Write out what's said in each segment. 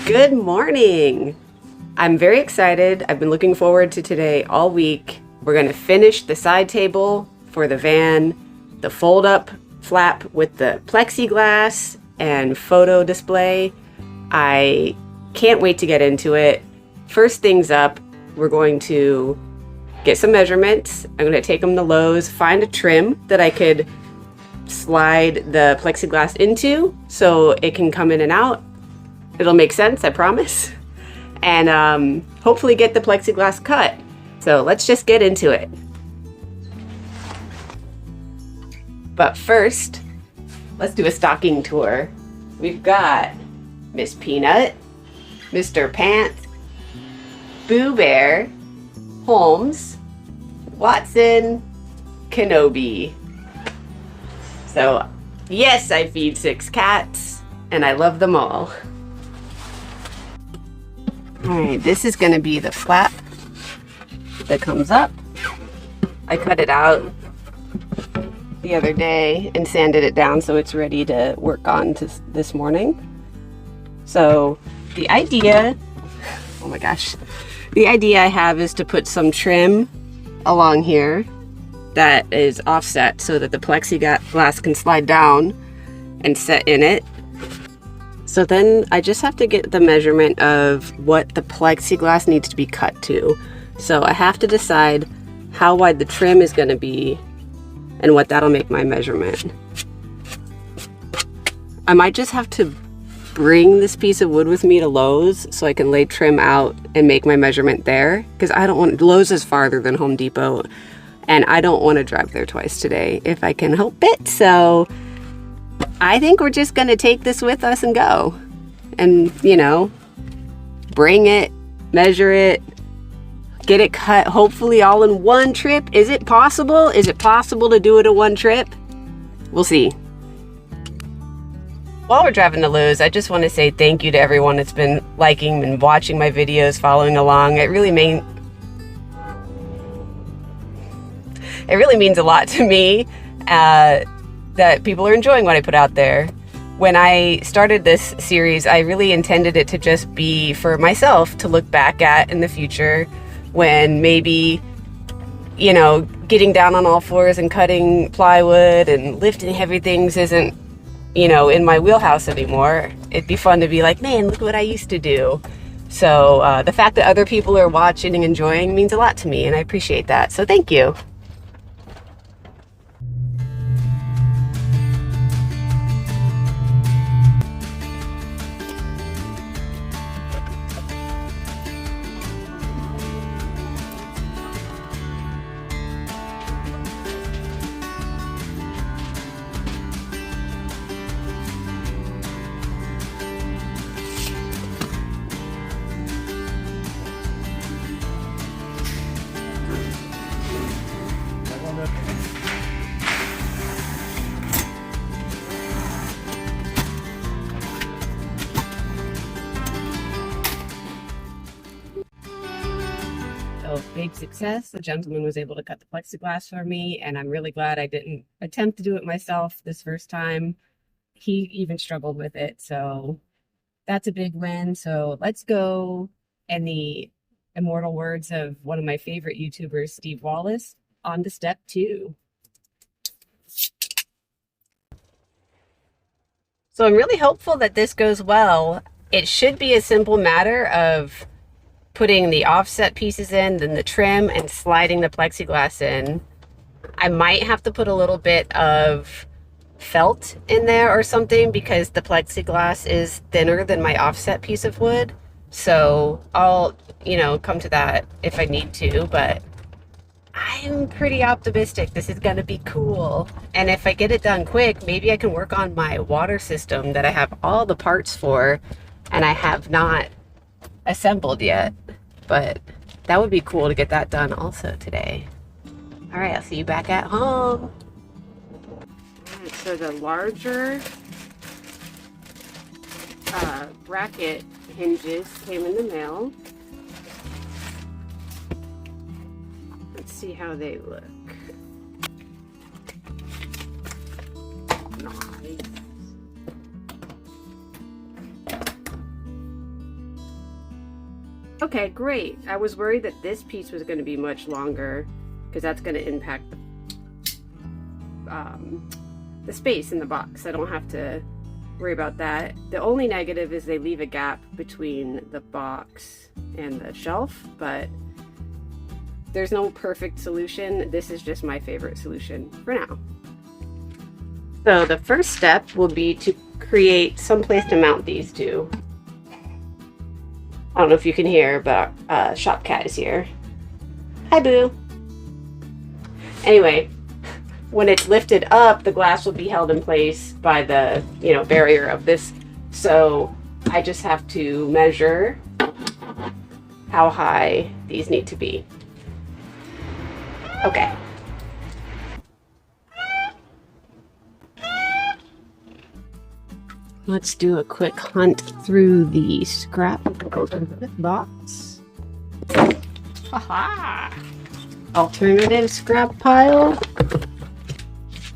Good morning. I'm very excited. I've been looking forward to today all week. We're going to finish the side table for the van, the fold up flap with the plexiglass and photo display. I can't wait to get into it. First things up, we're going to get some measurements. I'm going to take them to Lowe's, find a trim that I could slide the plexiglass into so it can come in and out. It'll make sense, I promise. And hopefully get the plexiglass cut. So let's just get into it. But first, let's do a stocking tour. We've got Miss Peanut, Mr. Pant, Boo Bear, Holmes, Watson, Kenobi. So yes, I feed 6 cats and I love them all. Alright, this is going to be the flap that comes up. I cut it out the other day and sanded it down so it's ready to work on this morning. So the idea, oh my gosh, the idea I have is to put some trim along here that is offset so that the plexiglass can slide down and set in it. So then I just have to get the measurement of what the plexiglass needs to be cut to. So I have to decide how wide the trim is going to be and what that'll make my measurement. I might just have to bring this piece of wood with me to Lowe's so I can lay trim out and make my measurement there, because I don't want, Lowe's is farther than Home Depot and I don't want to drive there twice today if I can help it. So I think we're just going to take this with us and go and, you know, bring it, measure it, get it cut, hopefully all in one trip. Is it possible? Is it possible to do it in one trip? We'll see. While we're driving to Lowe's, I just want to say thank you to everyone that's been liking and watching my videos, following along. It really means a lot to me that people are enjoying what I put out there. When I started this series, I really intended it to just be for myself to look back at in the future when maybe, you know, getting down on all fours and cutting plywood and lifting heavy things isn't, you know, in my wheelhouse anymore. It'd be fun to be like, man, look what I used to do. So the fact that other people are watching and enjoying means a lot to me, and I appreciate that. So thank you. Big success. The gentleman was able to cut the plexiglass for me, and I'm really glad I didn't attempt to do it myself this first time. He even struggled with it, so that's a big win. So let's go, in the immortal words of one of my favorite YouTubers, Steve Wallace, on to step 2. So I'm really hopeful that this goes well. It should be a simple matter of putting the offset pieces in, then the trim, and sliding the plexiglass in. I might have to put a little bit of felt in there or something because the plexiglass is thinner than my offset piece of wood. So I'll, you know, come to that if I need to, but I'm pretty optimistic this is gonna be cool. And if I get it done quick, maybe I can work on my water system that I have all the parts for and I have not assembled yet, but that would be cool to get that done also today. All right, I'll see you back at home. All right, so the larger bracket hinges came in the mail. Let's see how they look. Nice. Okay, great. I was worried that this piece was going to be much longer because that's going to impact the space in the box. I don't have to worry about that. The only negative is they leave a gap between the box and the shelf, but there's no perfect solution. This is just my favorite solution for now. So the first step will be to create some place to mount these to. I don't know if you can hear, but Shop Cat is here. Hi, Boo. Anyway, when it's lifted up, the glass will be held in place by the, barrier of this. So I just have to measure how high these need to be. Okay. Let's do a quick hunt through the scrap box. Haha! Alternative scrap pile.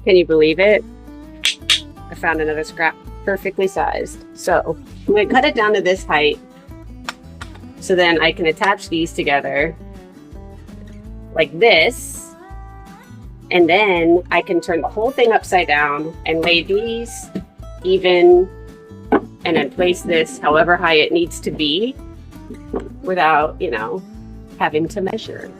Can you believe it? I found another scrap perfectly sized. So I'm going to cut it down to this height so then I can attach these together like this, and then I can turn the whole thing upside down and lay these even and then place this however high it needs to be without, having to measure.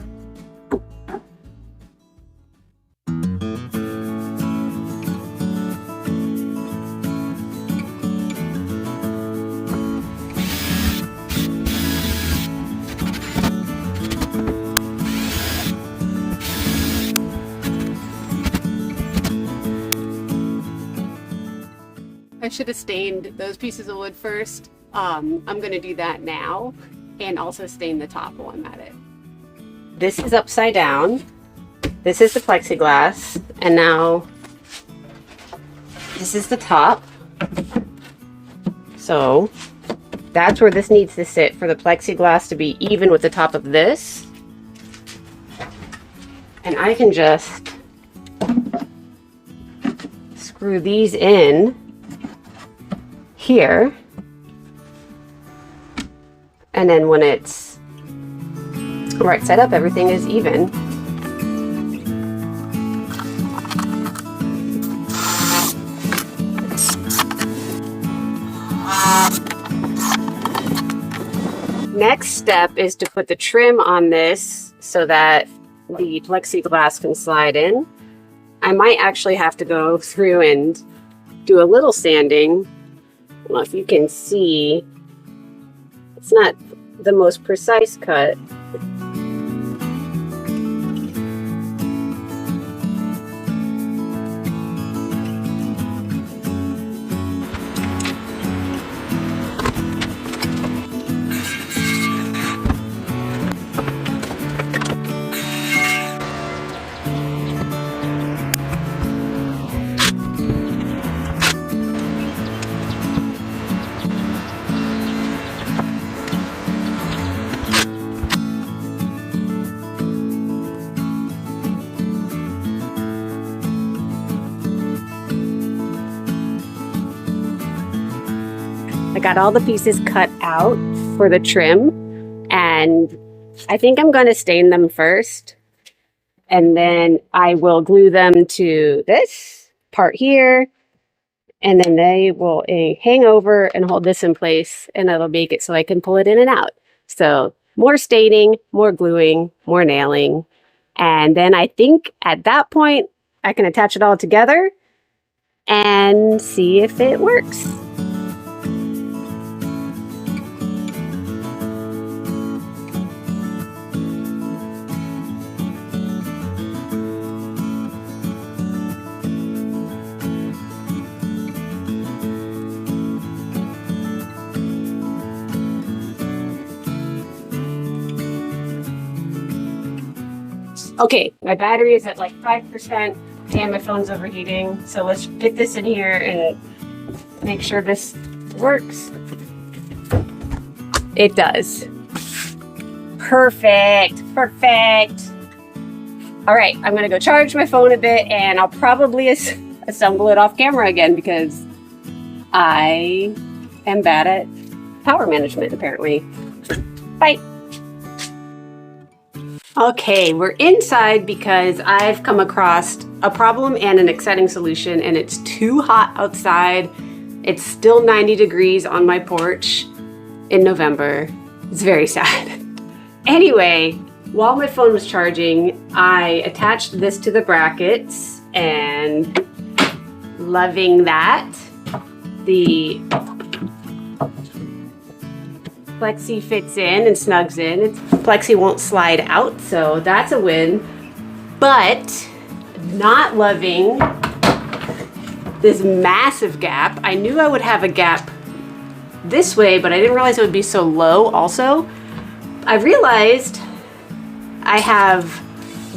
I should have stained those pieces of wood first. I'm going to do that now and also stain the top while I'm at it. This is upside down. This is the plexiglass. And now this is the top. So that's where this needs to sit for the plexiglass to be even with the top of this. And I can just screw these in here, and then when it's right side up, everything is even. Next step is to put the trim on this so that the plexiglass can slide in. I might actually have to go through and do a little sanding. Well, if you can see, it's not the most precise cut. I got all the pieces cut out for the trim, and I think I'm going to stain them first, and then I will glue them to this part here, and then they will hang over and hold this in place, and it'll make it so I can pull it in and out. So more staining, more gluing, more nailing, and then I think at that point I can attach it all together and see if it works. Okay, my battery is at like 5% and my phone's overheating. So let's fit this in here and make sure this works. It does. Perfect, perfect. All right, I'm gonna go charge my phone a bit and I'll probably assemble it off camera again because I am bad at power management apparently. Bye. Okay, we're inside because I've come across a problem and an exciting solution, and it's too hot outside. It's still 90 degrees on my porch in November. It's very sad. Anyway, while my phone was charging, I attached this to the brackets and loving that. The plexi fits in and snugs in. Plexi won't slide out, so that's a win. But not loving this massive gap. I knew I would have a gap this way, but I didn't realize it would be so low also. I realized I have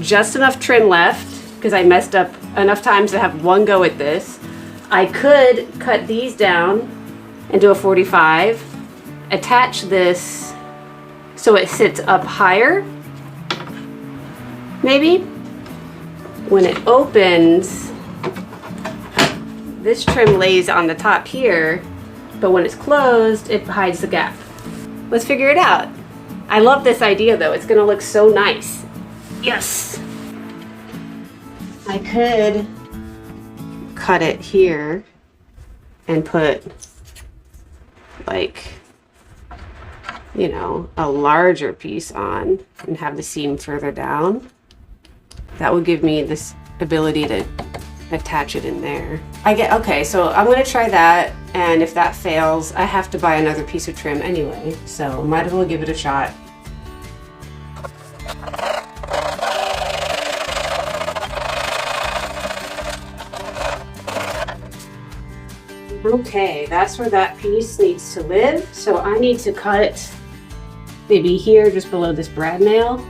just enough trim left because I messed up enough times to have one go at this. I could cut these down and do a 45, attach this so it sits up higher, maybe. When it opens, this trim lays on the top here, but when it's closed, it hides the gap. Let's figure it out. I love this idea though. It's gonna look so nice. Yes! I could cut it here and put like, you know, a larger piece on and have the seam further down. That would give me this ability to attach it in there. Okay, so I'm gonna try that, and if that fails, I have to buy another piece of trim anyway, so might as well give it a shot. Okay, that's where that piece needs to live, so I need to cut maybe here just below this brad nail.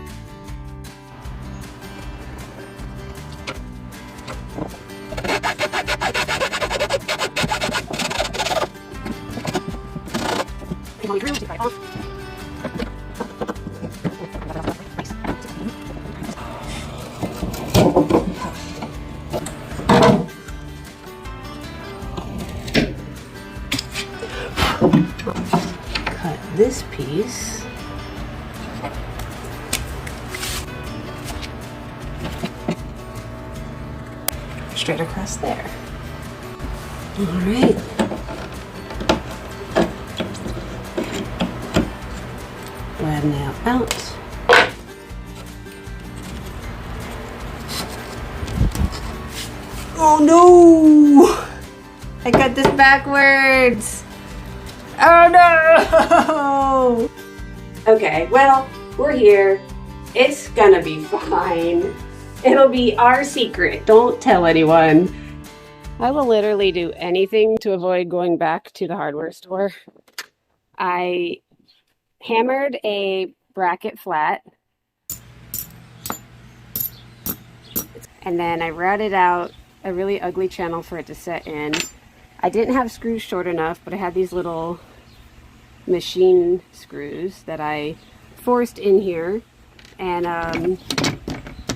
Cut this piece. Straight across there. All right. Brad nail out. Oh no! I cut this backwards. Oh no! Okay, well, we're here. It's gonna be fine. It'll be our secret. Don't tell anyone. I will literally do anything to avoid going back to the hardware store. I hammered a bracket flat, and then I routed out a really ugly channel for it to set in. I didn't have screws short enough, but I had these little machine screws that I forced in here, and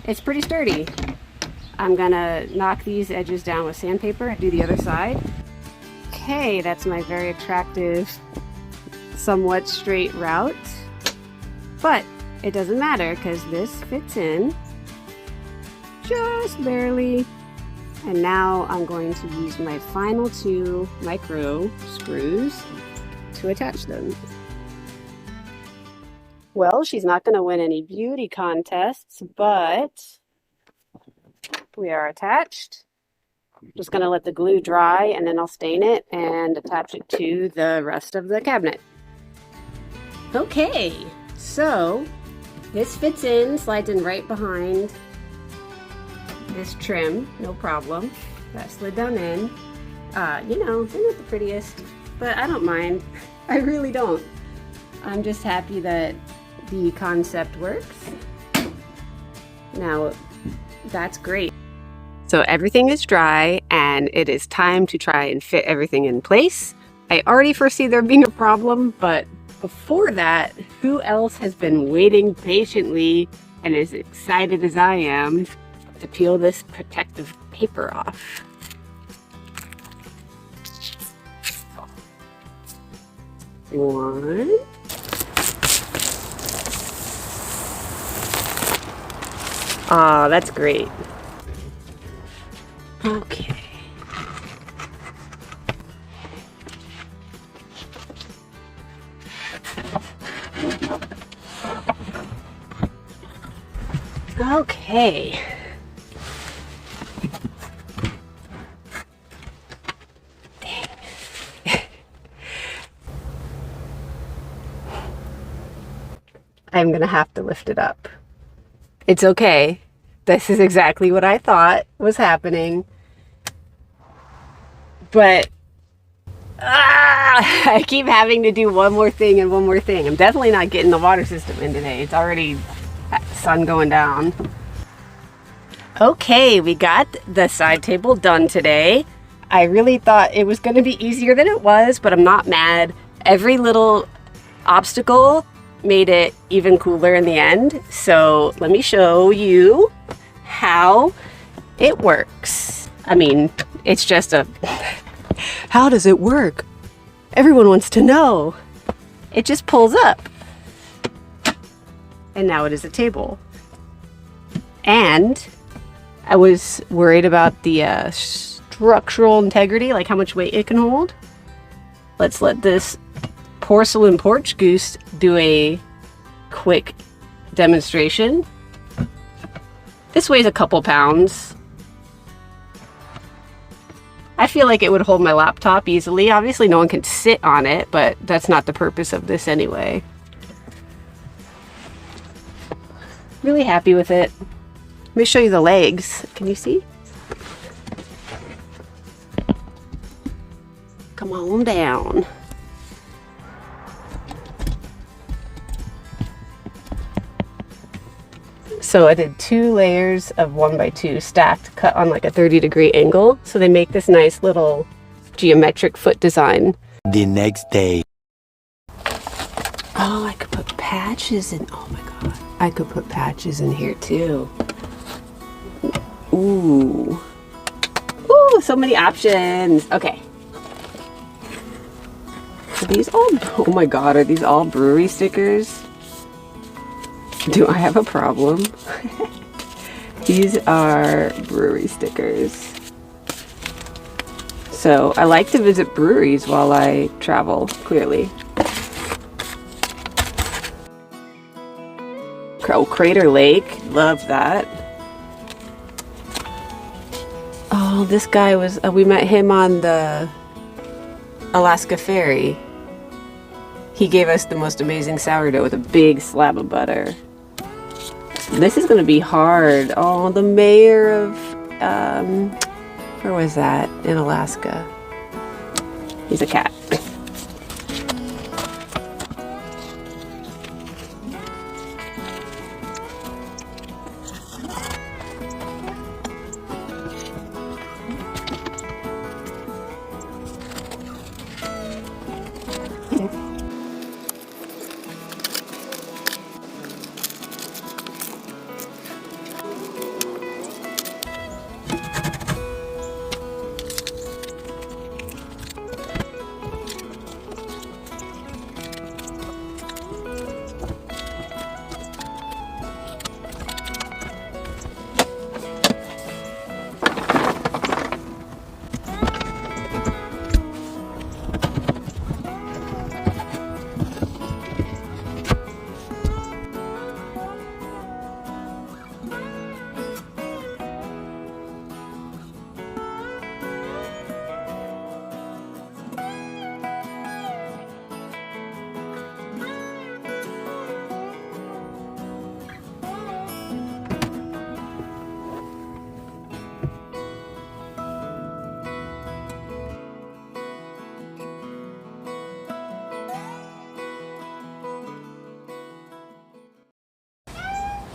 it's pretty sturdy. I'm gonna knock these edges down with sandpaper and do the other side. Okay, that's my very attractive, somewhat straight route, but it doesn't matter because this fits in just barely. And now I'm going to use my final 2 micro screws to attach them. Well, she's not going to win any beauty contests, but we are attached. Just going to let the glue dry, and then I'll stain it and attach it to the rest of the cabinet. Okay, so this fits in, slides in right behind this trim, no problem. That slid down in. You know, they're not the prettiest, but I don't mind. I really don't. I'm just happy that the concept works. Now, that's great. So everything is dry, and it is time to try and fit everything in place. I already foresee there being a problem, but before that, who else has been waiting patiently and as excited as I am to peel this protective paper off? One. Ah, that's great. Okay. Okay. Dang. I'm gonna have to lift it up. It's okay. This is exactly what I thought was happening. But I keep having to do one more thing and one more thing. I'm definitely not getting the water system in today. It's already sun going down. Okay, we got the side table done today. I really thought it was going to be easier than it was, but I'm not mad. Every little obstacle made it even cooler in the end. So let me show you how it works. I mean, it's just a... How does it work? Everyone wants to know. It just pulls up. And now it is a table. And I was worried about the structural integrity, like how much weight it can hold. Let's let this porcelain porch goose do a quick demonstration. This weighs a couple pounds. I feel like it would hold my laptop easily. Obviously no one can sit on it, but that's not the purpose of this anyway. Really happy with it. Let me show you the legs. Can you see? Come on down. So I did 2 layers of 1x2 stacked, cut on like a 30-degree angle. So they make this nice little geometric foot design. The next day. Oh, I could put patches in. Oh my God. I could put patches in here too. Ooh. Ooh, so many options. Okay. Are these all, oh my God, are these all brewery stickers? Do I have a problem? These are brewery stickers. So I like to visit breweries while I travel, clearly. Oh, Crater Lake, love that. Oh, this guy was, we met him on the Alaska Ferry. He gave us the most amazing sourdough with a big slab of butter. This is gonna be hard. Oh, the mayor of, where was that? In Alaska. He's a cat.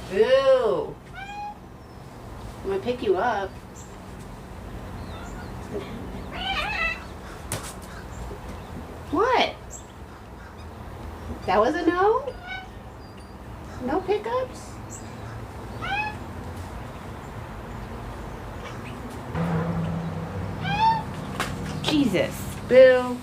Boo! I'm gonna pick you up. What? That was a no? No pickups? Jesus. Boo.